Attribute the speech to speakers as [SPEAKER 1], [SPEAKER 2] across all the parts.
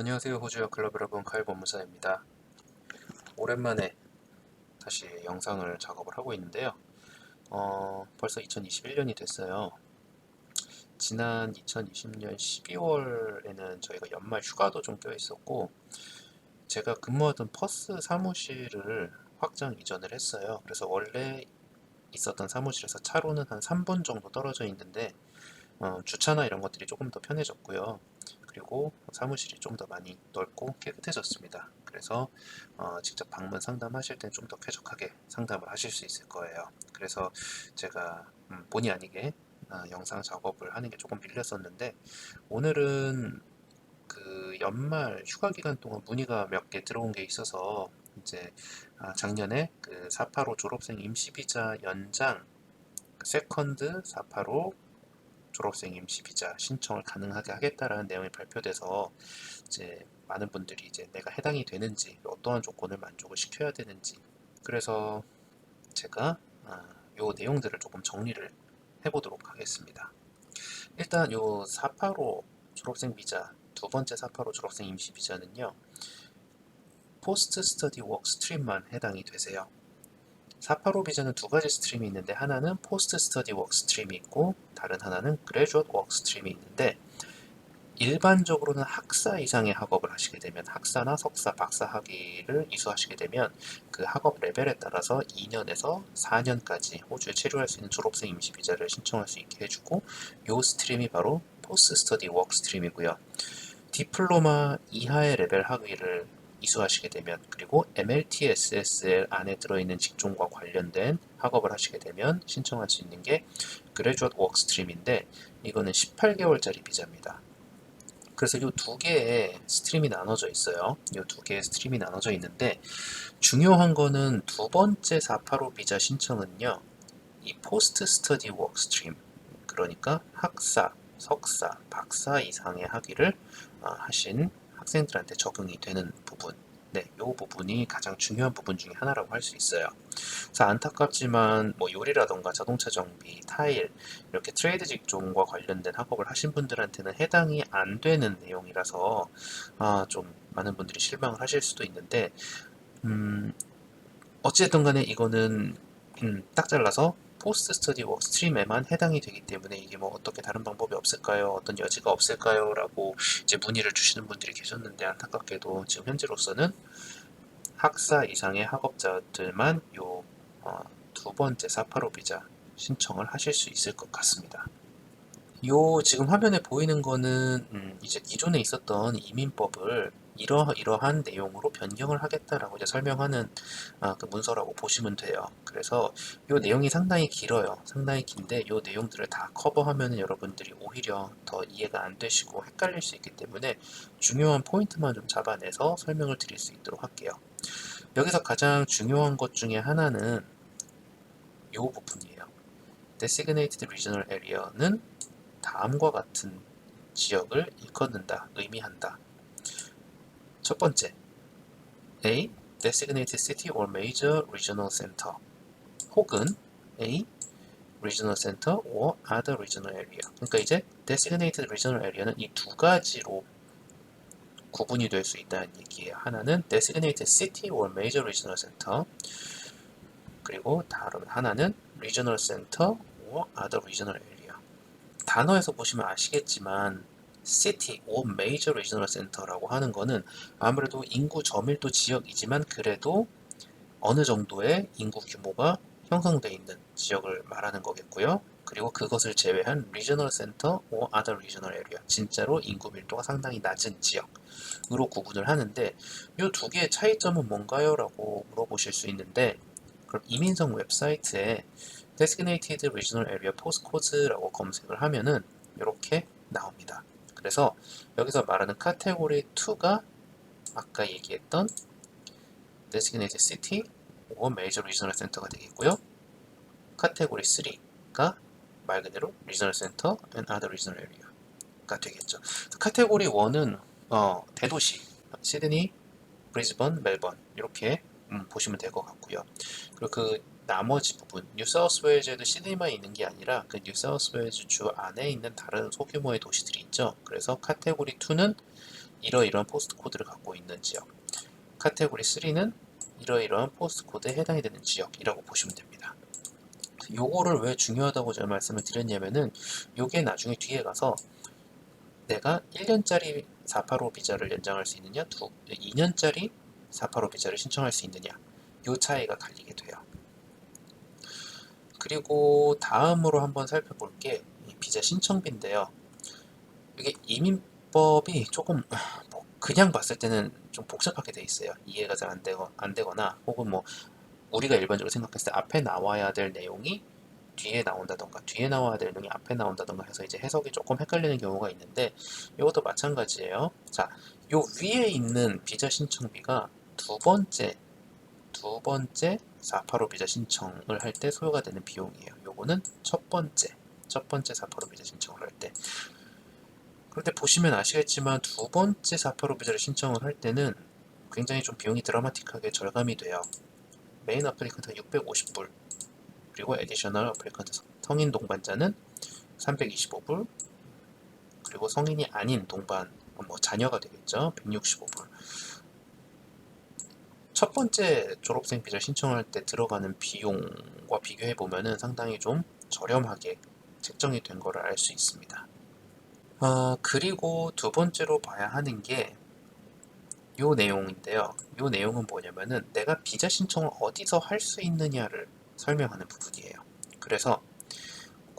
[SPEAKER 1] 안녕하세요. 호주역 클럽 여러분, 카일 법무사입니다. 오랜만에 다시 영상을 작업을 하고 있는데요. 벌써 2021년이 됐어요. 지난 2020년 12월에는 저희가 연말 휴가도 좀 껴 있었고, 제가 근무하던 퍼스 사무실을 확장 이전을 했어요. 그래서 원래 있었던 사무실에서 차로는 한 3분 정도 떨어져 있는데, 주차나 이런 것들이 조금 더 편해졌고요. 그리고 사무실이 좀 더 많이 넓고 깨끗해졌습니다. 그래서 직접 방문 상담하실 땐 좀 더 쾌적하게 상담을 하실 수 있을 거예요. 그래서 제가 본의 아니게 영상 작업을 하는 게 조금 밀렸었는데, 오늘은 그 연말 휴가 기간 동안 문의가 몇 개 들어온 게 있어서 이제 작년에 그 485 졸업생 임시비자 연장 세컨드 485 졸업생 임시 비자 신청을 가능하게 하겠다라는 내용이 발표돼서 이제 많은 분들이 이제 내가 해당이 되는지, 어떠한 조건을 만족을 시켜야 되는지, 그래서 제가 요 내용들을 조금 정리를 해보도록 하겠습니다. 일단 요 485 졸업생 비자, 두 번째 485 졸업생 임시 비자는요, 포스트 스터디 워크 스트림만 해당이 되세요. 485 비자는 두 가지 스트림이 있는데, 하나는 포스트 스터디 워크 스트림이 있고 다른 하나는 그레주엇 워크 스트림이 있는데, 일반적으로는 학사 이상의 학업을 하시게 되면, 학사나 석사, 박사 학위를 이수하시게 되면 그 학업 레벨에 따라서 2년에서 4년까지 호주에 체류할 수 있는 졸업생 임시 비자를 신청할 수 있게 해주고, 요 스트림이 바로 포스트 스터디 워크 스트림이고요. 디플로마 이하의 레벨 학위를 이수하시게 되면, 그리고 MLTSSL 안에 들어있는 직종과 관련된 학업을 하시게 되면 신청할 수 있는 게 그레주엇 워크 스트림인데, 이거는 18개월짜리 비자입니다. 그래서 이 두 개의 스트림이 나눠져 있어요. 이 두 개의 스트림이 나눠져 있는데, 중요한 거는 두 번째 485 비자 신청은요, 이 포스트 스터디 워크 스트림, 그러니까 학사, 석사, 박사 이상의 학위를 하신 학생들한테 적용이 되는 부분, 네, 이 부분이 가장 중요한 부분 중에 하나라고 할 수 있어요. 그래서 안타깝지만 뭐 요리라던가 자동차 정비, 타일, 이렇게 트레이드 직종과 관련된 학업을 하신 분들한테는 해당이 안 되는 내용이라서 좀 많은 분들이 실망을 하실 수도 있는데, 음, 어찌됐든 간에 이거는 딱 잘라서 포스트 스터디 워크 스트림에만 해당이 되기 때문에, 이게 뭐 어떻게 다른 방법이 없을까요? 어떤 여지가 없을까요? 라고 이제 문의를 주시는 분들이 계셨는데, 안타깝게도 지금 현재로서는 학사 이상의 학업자들만 요 두 번째 485 비자 신청을 하실 수 있을 것 같습니다. 요 지금 화면에 보이는 거는 이제 기존에 있었던 이민법을 이러이러한 내용으로 변경을 하겠다라고 이제 설명하는 그 문서라고 보시면 돼요. 그래서 요 내용이 상당히 길어요. 상당히 긴데 요 내용들을 다 커버하면은 여러분들이 오히려 더 이해가 안 되시고 헷갈릴 수 있기 때문에 중요한 포인트만 좀 잡아내서 설명을 드릴 수 있도록 할게요. 여기서 가장 중요한 것 중에 하나는 요 부분이에요. Designated Regional Area는 다음과 같은 지역을 일컫는다, 의미한다. 첫 번째, A. Designated City or Major Regional Center, 혹은 A. Regional Center or Other Regional Area. 그러니까 이제 Designated Regional Area는 이 두 가지로 구분이 될 수 있다는 얘기예요. 하나는 Designated City or Major Regional Center, 그리고 다른 하나는 Regional Center or Other Regional Area. 단어에서 보시면 아시겠지만 City or Major Regional Center라고 하는 거는 아무래도 인구 저밀도 지역이지만 그래도 어느 정도의 인구 규모가 형성되어 있는 지역을 말하는 거겠고요. 그리고 그것을 제외한 Regional Center or Other Regional Area, 진짜로 인구 밀도가 상당히 낮은 지역으로 구분을 하는데, 이 두 개의 차이점은 뭔가요? 라고 물어보실 수 있는데, 그럼 이민성 웹사이트에 Designated Regional Area Postcodes라고 검색을 하면은 이렇게 나옵니다. 그래서 여기서 말하는 카테고리 2가 아까 얘기했던 Designated City or Major Regional Center가 되겠고요. 카테고리 3가 말 그대로 Regional Center and Other Regional Area가 되겠죠. 카테고리 1은 대도시, 시드니, 브리즈번, 멜번 이렇게 보시면 될 것 같고요. 그리고 그 나머지 부분, 뉴사우스웨일즈에도 시드니만 있는 게 아니라 그 뉴사우스웨일즈 주 안에 있는 다른 소규모의 도시들이 있죠. 그래서 카테고리 2는 이러이러한 포스트 코드를 갖고 있는 지역, 카테고리 3는 이러이러한 포스트 코드에 해당이 되는 지역이라고 보시면 됩니다. 요거를 왜 중요하다고 제가 말씀을 드렸냐면은 요게 나중에 뒤에 가서 내가 1년짜리 485 비자를 연장할 수 있느냐, 2년짜리 485 비자를 신청할 수 있느냐, 요 차이가 갈리게 돼요. 그리고 다음으로 한번 살펴볼 게 비자 신청비인데요. 이게 이민법이 조금 그냥 봤을 때는 좀 복잡하게 돼 있어요. 이해가 잘 안 되거나 혹은 뭐 우리가 일반적으로 생각했을 때 앞에 나와야 될 내용이 뒤에 나온다던가 뒤에 나와야 될 내용이 앞에 나온다던가 해서 이제 해석이 조금 헷갈리는 경우가 있는데 이것도 마찬가지예요. 자, 요 위에 있는 비자 신청비가 두 번째 485 비자 신청을 할 때 소요가 되는 비용이에요. 요거는 첫 번째 485 비자 신청을 할 때. 그런데 보시면 아시겠지만 두 번째 485 비자를 신청을 할 때는 굉장히 좀 비용이 드라마틱하게 절감이 돼요. 메인 어플리컨트가 650불, 그리고 에디셔널 어플리컨트 성인 동반자는 325불, 그리고 성인이 아닌 동반, 뭐 자녀가 되겠죠. 165불. 첫 번째 졸업생 비자 신청할 때 들어가는 비용과 비교해 보면은 상당히 좀 저렴하게 책정이 된 거를 알 수 있습니다. 그리고 두 번째로 봐야 하는 게 요 내용인데요. 요 내용은 뭐냐면은 내가 비자 신청을 어디서 할 수 있느냐를 설명하는 부분이에요. 그래서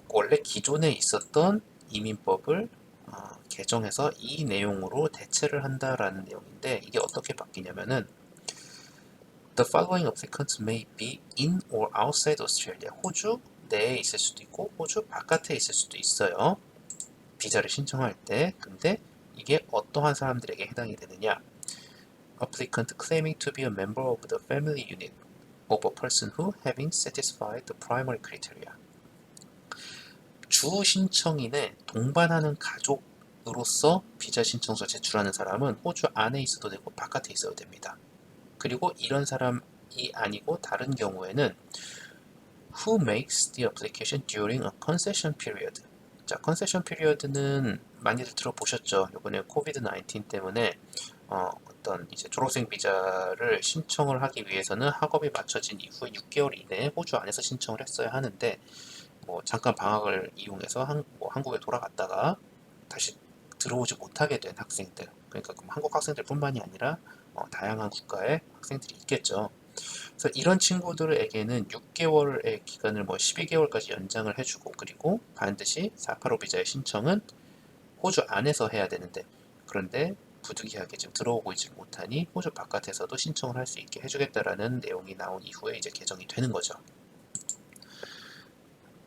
[SPEAKER 1] 원래 기존에 있었던 이민법을 개정해서 이 내용으로 대체를 한다라는 내용인데 이게 어떻게 바뀌냐면은 The following applicants may be in or outside Australia. 호주 내에 있을 수도 있고 호주 바깥에 있을 수도 있어요. 비자를 신청할 때. 근데 이게 어떠한 사람들에게 해당이 되느냐? Applicant claiming to be a member of the family unit of a person who having satisfied the primary criteria. 주 신청인의 동반하는 가족으로서 비자 신청서 제출하는 사람은 호주 안에 있어도 되고 바깥에 있어도 됩니다. 그리고 이런 사람이 아니고 다른 경우에는 who makes the application during a concession period. 자, concession period는 많이들 들어보셨죠? 이번에 코비드-19 때문에 어떤 이제 졸업생 비자를 신청을 하기 위해서는 학업이 마쳐진 이후에 6개월 이내에 호주 안에서 신청을 했어야 하는데 뭐 잠깐 방학을 이용해서 한국에 돌아갔다가 다시 들어오지 못하게 된 학생들, 그러니까 한국 학생들뿐만이 아니라 다양한 국가의 학생들이 있겠죠. 그래서 이런 친구들에게는 6개월의 기간을 뭐 12개월까지 연장을 해주고 그리고 반드시 485 비자의 신청은 호주 안에서 해야 되는데 그런데 부득이하게 지금 들어오고 있지 못하니 호주 바깥에서도 신청을 할 수 있게 해주겠다라는 내용이 나온 이후에 이제 개정이 되는 거죠.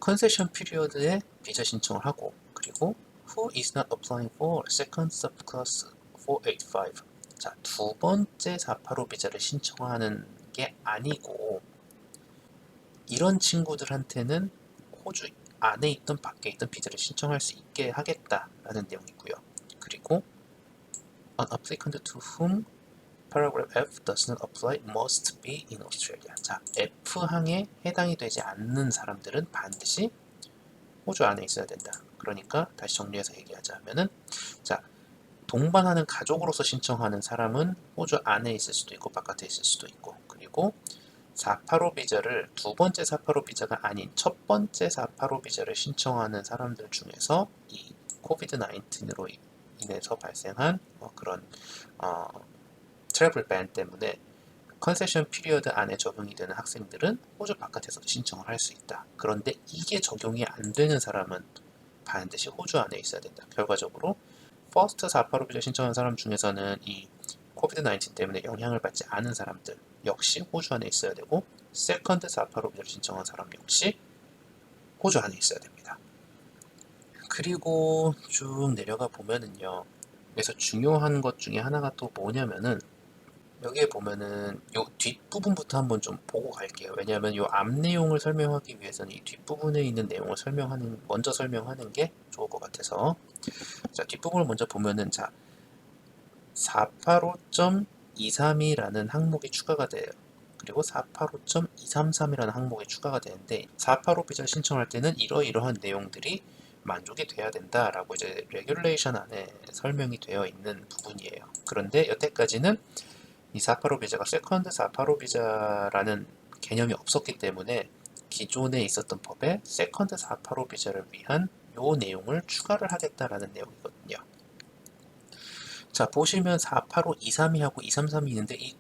[SPEAKER 1] 컨세션 피리어드에 비자 신청을 하고 그리고 Who is not applying for second subclass 485. 자, 두 번째 485 비자를 신청하는 게 아니고 이런 친구들한테는 호주 안에 있든 밖에 있든 비자를 신청할 수 있게 하겠다라는 내용이고요. 그리고 An applicant to whom paragraph F does not apply must be in Australia. 자, F항에 해당이 되지 않는 사람들은 반드시 호주 안에 있어야 된다. 그러니까 다시 정리해서 얘기하자면은 자, 동반하는 가족으로서 신청하는 사람은 호주 안에 있을 수도 있고 바깥에 있을 수도 있고 그리고 485 비자를 두 번째 485 비자가 아닌 첫 번째 485 비자를 신청하는 사람들 중에서 이 코비드 19으로 인해서 발생한 그런 트래블 밴 때문에 컨세션 피리어드 안에 적용이 되는 학생들은 호주 바깥에서도 신청을 할 수 있다. 그런데 이게 적용이 안 되는 사람은 반드시 호주 안에 있어야 된다. 결과적으로 퍼스트 485 비자 신청한 사람 중에서는 이 코비드 19 때문에 영향을 받지 않은 사람들 역시 호주 안에 있어야 되고 세컨드 485 비자를 신청한 사람 역시 호주 안에 있어야 됩니다. 그리고 쭉 내려가 보면은요. 그래서 중요한 것 중에 하나가 또 뭐냐면은 여기에 보면은 요 뒷부분부터 한번 좀 보고 갈게요. 왜냐하면 요 앞 내용을 설명하기 위해서는 이 뒷부분에 있는 내용을 먼저 설명하는 게 좋을 것 같아서 자, 뒷부분을 먼저 보면은 자, 485.232라는 항목이 추가가 돼요. 그리고 485.233이라는 항목이 추가가 되는데 485 비자를 신청할 때는 이러이러한 내용들이 만족이 돼야 된다라고 이제 레귤레이션 안에 설명이 되어 있는 부분이에요. 그런데 여태까지는 이 사파로 비자가 세컨드 사파로 비자라는 개념이 없었기 때문에 기존에 있었던 법에 세컨드 사파로 비자를 위한 요 내용을 추가를 하겠다라는 내용이거든요. 자, 보시면 485-232하고 233이 있는데 이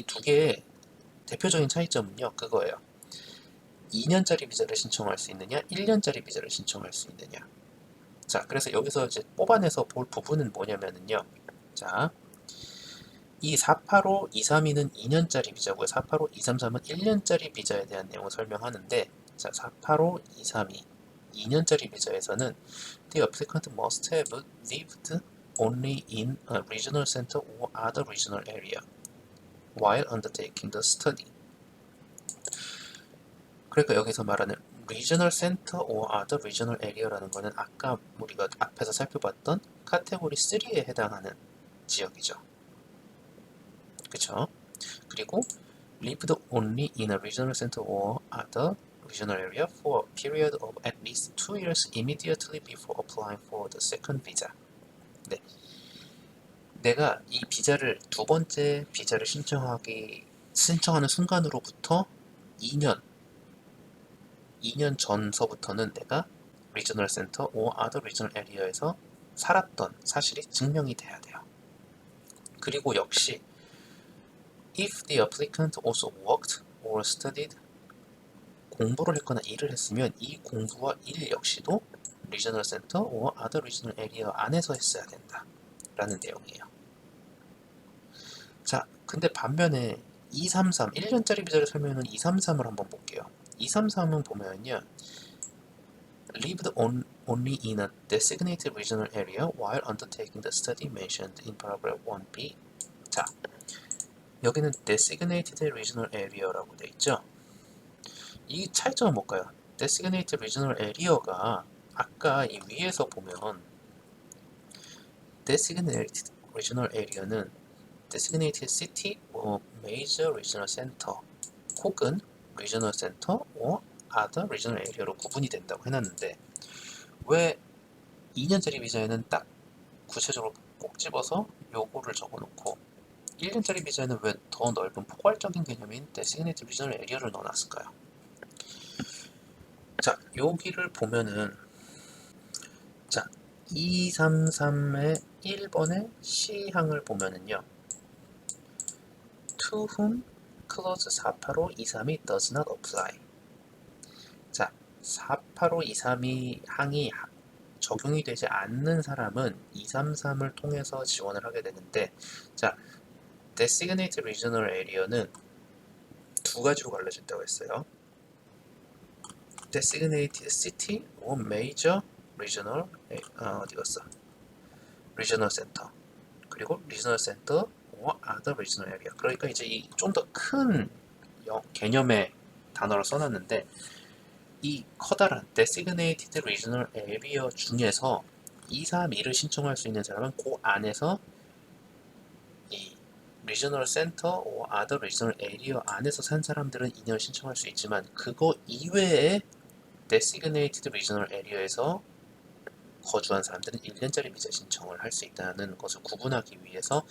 [SPEAKER 1] 두 개의 대표적인 차이점은요, 그거예요. 2년짜리 비자를 신청할 수 있느냐, 1년짜리 비자를 신청할 수 있느냐. 자, 그래서 여기서 이제 뽑아내서 볼 부분은 뭐냐면은요. 자, 이 485-232는 2년짜리 비자고요. 485-233은 1년짜리 비자에 대한 내용을 설명하는데, 자, 485-232 2년짜리 비자에서는 The applicant must have lived only in a regional center or other regional area while undertaking the study. 그러니까 여기서 말하는 regional center or other regional area라는 거는 아까 우리가 앞에서 살펴봤던 카테고리 3에 해당하는 지역이죠. 그쵸? 그리고 lived only in a regional center or other regional area for a period of at least 2 years immediately before applying for the second visa. 네. 내가 이 비자를 두 번째 비자를 신청하는 순간으로부터 2년 전서부터는 내가 리저널 센터 or other regional area에서 살았던 사실이 증명이 돼야 돼요. 그리고 역시 if the applicant also worked or studied 공부를 했거나 일을 했으면 이 공부와 일 역시도 regional center or other regional area 안에서 했어야 된다 라는 내용이에요. 자, 근데 반면에 233, 1년짜리 비자를 설명하는 233을 한번 볼게요. 233은 보면요. lived only in a designated regional area while undertaking the study mentioned in paragraph 1b. 자, 여기는 designated regional area라고 되어 있죠. 이 차이점은 뭘까요? designated regional area가 아까 이 위에서 보면 designated regional area는 designated city or major regional center 혹은 regional center or other regional area로 구분이 된다고 해놨는데 왜 2년짜리 비자에는 딱 구체적으로 꼭 집어서 요거를 적어놓고 1년짜리 비자에는 왜 더 넓은 포괄적인 개념인 designated regional area를 넣어놨을까요? 자, 여기를 보면은 자, 233의 1번의 C항을 보면은요. To whom clause 485-232 does not apply. 자, 485-232 항이 적용이 되지 않는 사람은 233을 통해서 지원을 하게 되는데 자, designated regional area는 두 가지로 갈라진다고 했어요. designated city or major regional 어디 갔어? regional center 그리고 regional center or other regional area. 그러니까 이제 이 좀 더 큰 개념의 단어를 써놨는데 이 커다란 designated regional area 중에서 232를 신청할 수 있는 사람은 그 안에서 이 regional center or other regional area 안에서 산 사람들은 2년 신청할 수 있지만 그거 이외에 designated regional area에서 거주한 사람들은 1년짜리 비자 신청을 할 수 있다는 것을 구분하기 위해서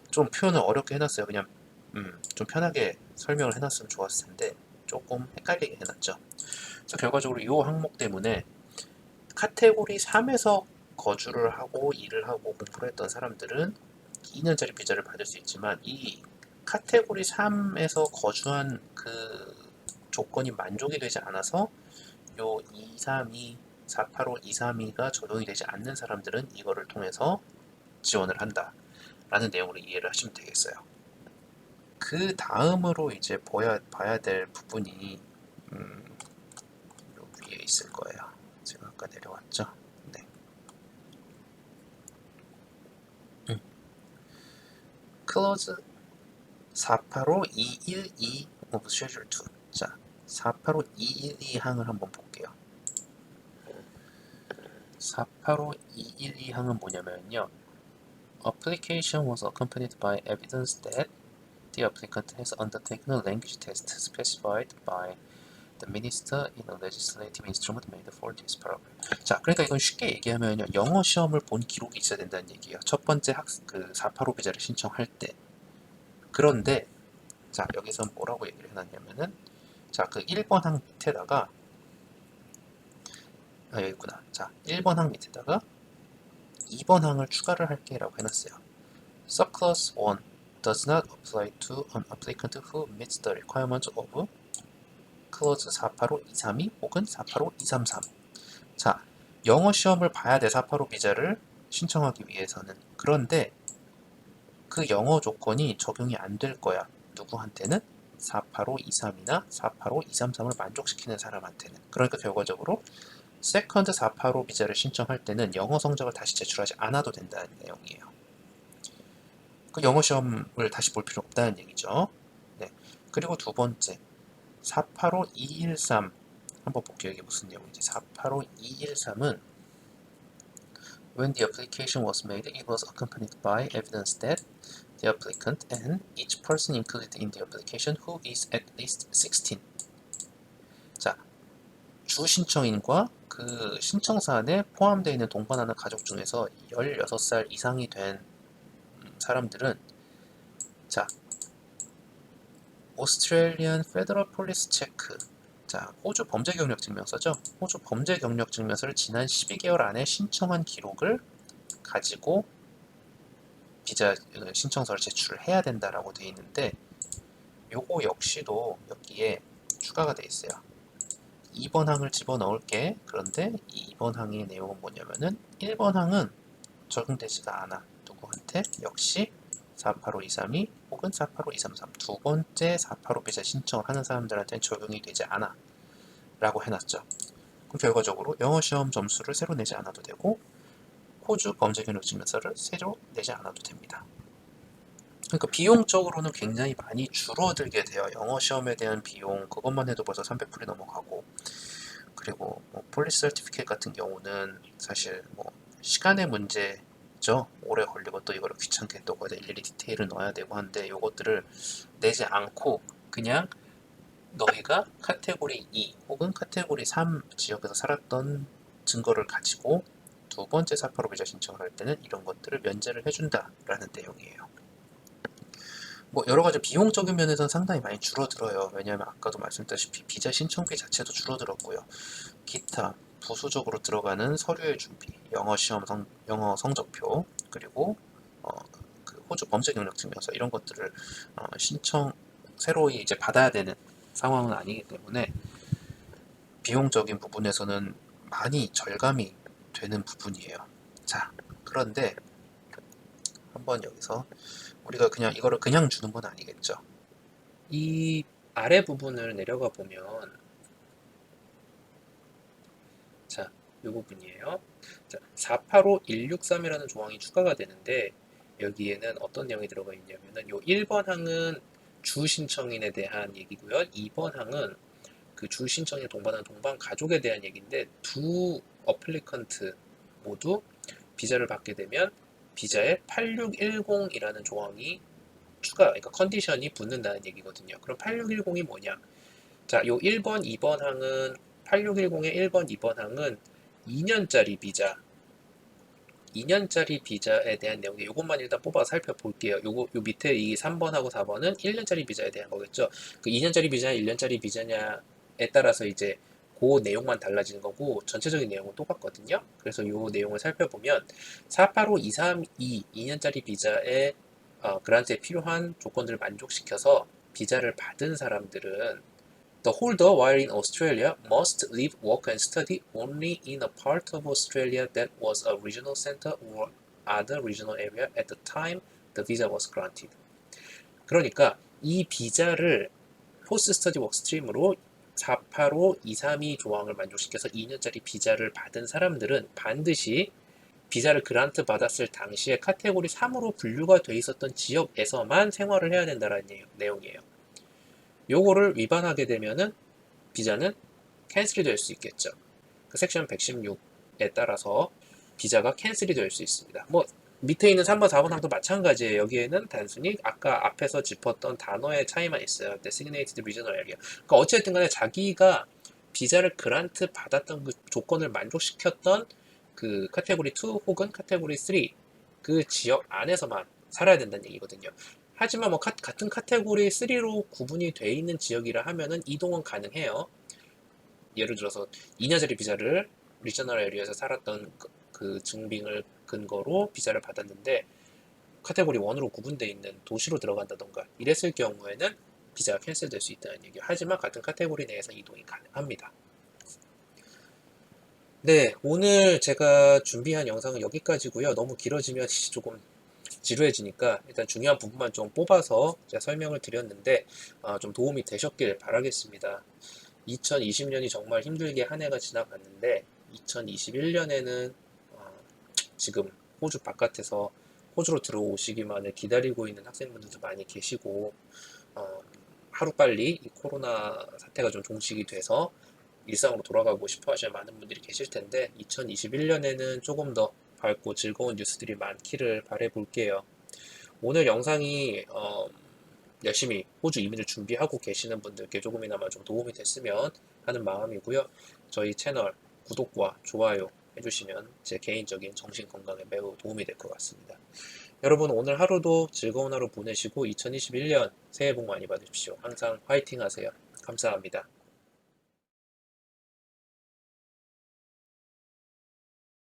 [SPEAKER 1] 좀 표현을 어렵게 해놨어요. 그냥 좀 편하게 설명을 해놨으면 좋았을 텐데 조금 헷갈리게 해놨죠. 그래서 결과적으로 이 항목 때문에 카테고리 3에서 거주를 하고 일을 하고 공부를 했던 사람들은 2년짜리 비자를 받을 수 있지만 이 카테고리 3에서 거주한 그 조건이 만족이 되지 않아서 요 232, 485-232가 적용이 되지 않는 사람들은 이거를 통해서 지원을 한다 라는 내용으로 이해를 하시면 되겠어요. 그 다음으로 이제 봐야 될 부분이 요 위에 있을 거예요. 제가 아까 내려왔죠. 네. 클로즈 485-212 of Schedule 2. 자, 485-212항을 한번 볼게요. 485-212항은 뭐냐면요. Application was accompanied by evidence that the applicant has undertaken a language test specified by The minister in a legislative instrument made for this purpose. 자, 그러니까 이건 쉽게 얘기하면요. 영어 시험을 본 기록이 있어야 된다는 얘기예요. 첫 번째 485 비자를 신청할 때. 그런데 자, 여기서 뭐라고 얘기를 해놨냐면은 자, 그 1번 항 밑에다가 여기 있구나. 자, 1번 항 밑에다가 2번 항을 추가를 할게 라고 해놨어요. Subclause 1 does not apply to an applicant who meets the requirements of clause 485-232 혹은 485-233. 자, 영어 시험을 봐야 돼. 485 비자를 신청하기 위해서는. 그런데 그 영어 조건이 적용이 안 될 거야. 누구한테는? 485-232나 485-233을 만족시키는 사람한테는. 그러니까 결과적으로 세컨드 485 비자를 신청할 때는 영어 성적을 다시 제출하지 않아도 된다는 내용이에요. 그 영어 시험을 다시 볼 필요 없다는 얘기죠. 네. 그리고 두 번째 485-213 한번 볼게요. 이게 무슨 내용인지. 485-213은 When the application was made, it was accompanied by evidence that the applicant and each person included in the application who is at least 16. 자, 주 신청인과 그 신청 사안에 포함되어 있는 동반하는 가족 중에서 16살 이상이 된 사람들은 자, Australian Federal Police Check 자, 호주 범죄 경력 증명서죠. 호주 범죄 경력 증명서를 지난 12개월 안에 신청한 기록을 가지고 비자 신청서를 제출을 해야 된다라고 되어 있는데 요거 역시도 여기에 추가가 되어 있어요. 2번 항을 집어넣을게. 그런데 2번 항의 내용은 뭐냐면은 1번 항은 적용되지가 않아. 누구한테? 역시 485-232 혹은 485-233 두 번째 485 비자 신청을 하는 사람들한테는 적용이 되지 않아 라고 해놨죠. 그럼 결과적으로 영어 시험 점수를 새로 내지 않아도 되고 호주 범죄 경력 증명서를 새로 내지 않아도 됩니다. 그러니까 비용적으로는 굉장히 많이 줄어들게 돼요. 영어 시험에 대한 비용 그것만 해도 벌써 300불이 넘어가고 그리고 뭐 폴리스 서티피켓 같은 경우는 사실 뭐 시간의 문제죠. 오래 걸리고 또 이거를 귀찮게 또 거기다 일일이 디테일을 넣어야 되고 한데 이것들을 내지 않고 그냥 너희가 카테고리 2 혹은 카테고리 3 지역에서 살았던 증거를 가지고 두 번째 485 비자 신청을 할 때는 이런 것들을 면제를 해준다라는 내용이에요. 뭐 여러 가지 비용적인 면에서는 상당히 많이 줄어들어요. 왜냐하면 아까도 말씀드렸다시피 비자 신청비 자체도 줄어들었고요. 기타 부수적으로 들어가는 서류의 준비, 영어 성적표, 그리고 그 호주 범죄 경력 증명서 이런 것들을 새로이 이제 받아야 되는 상황은 아니기 때문에 비용적인 부분에서는 많이 절감이 되는 부분이에요. 자, 그런데 한번 여기서 우리가 그냥 이거를 그냥 주는 건 아니겠죠. 이 아래 부분을 내려가 보면 자, 이 부분이에요. 자, 485163이라는 조항이 추가가 되는데 여기에는 어떤 내용이 들어가 있냐면은 요 1번 항은 주 신청인에 대한 얘기고요. 2번 항은 그 주 신청에 동반하는 동반 가족에 대한 얘기인데 두 어플리컨트 모두 비자를 받게 되면 비자에 8610이라는 조항이 그러니까 컨디션이 붙는다는 얘기거든요. 그럼 8610이 뭐냐? 자, 요 1번, 2번 항은 8610의 1번, 2번 항은 2년짜리 비자 2년짜리 비자에 대한 내용이 이것만 일단 뽑아서 살펴볼게요. 요 밑에 이 3번하고 4번은 1년짜리 비자에 대한 거겠죠. 그 2년짜리 비자냐 1년짜리 비자냐에 따라서 이제 그 내용만 달라지는 거고 전체적인 내용은 똑같거든요. 그래서 이 내용을 살펴보면 485232 2년짜리 비자의 그란트에 필요한 조건들을 만족시켜서 비자를 받은 사람들은 The holder while in Australia must live, work and study only in a part of Australia that was a regional center or other regional area at the time the visa was granted. 그러니까 이 비자를 포스트 스터디 워크스트림으로 485-232 조항을 만족시켜서 2년짜리 비자를 받은 사람들은 반드시 비자를 그란트 받았을 당시에 카테고리 3으로 분류가 돼 있었던 지역에서만 생활을 해야 된다는 내용이에요. 요거를 위반하게 되면은 비자는 캔슬이 될 수 있겠죠. 그 섹션 116에 따라서 비자가 캔슬이 될 수 있습니다. 뭐 밑에 있는 3번, 4번 항도 마찬가지예요. 여기에는 단순히 아까 앞에서 짚었던 단어의 차이만 있어요. Designated Regional Area. 그러니까 어쨌든 간에 자기가 비자를 그란트 받았던 그 조건을 만족시켰던 그 카테고리 2 혹은 카테고리 3 그 지역 안에서만 살아야 된다는 얘기거든요. 하지만 뭐 같은 카테고리 3로 구분이 돼 있는 지역이라 하면은 이동은 가능해요. 예를 들어서 2년짜리 비자를 리저널 에리어에서 살았던 그 증빙을 근거로 비자를 받았는데 카테고리 1으로 구분되어 있는 도시로 들어간다던가 이랬을 경우에는 비자가 캔슬될 수 있다는 얘기예요. 하지만 같은 카테고리 내에서 이동이 가능합니다. 네, 오늘 제가 준비한 영상은 여기까지고요. 너무 길어지면 조금 지루해지니까 일단 중요한 부분만 좀 뽑아서 제가 설명을 드렸는데 좀 도움이 되셨길 바라겠습니다. 2020년이 정말 힘들게 한 해가 지나갔는데 2021년에는 지금 호주 바깥에서 호주로 들어오시기만을 기다리고 있는 학생분들도 많이 계시고 하루빨리 이 코로나 사태가 좀 종식이 돼서 일상으로 돌아가고 싶어 하시는 많은 분들이 계실 텐데 2021년에는 조금 더 밝고 즐거운 뉴스들이 많기를 바라볼게요. 오늘 영상이 열심히 호주 이민을 준비하고 계시는 분들께 조금이나마 좀 도움이 됐으면 하는 마음이고요. 저희 채널 구독과 좋아요 해주시면 제 개인적인 정신 건강에 매우 도움이 될 것 같습니다. 여러분 오늘 하루도 즐거운 하루 보내시고 2021년 새해 복 많이 받으십시오. 항상 화이팅 하세요. 감사합니다.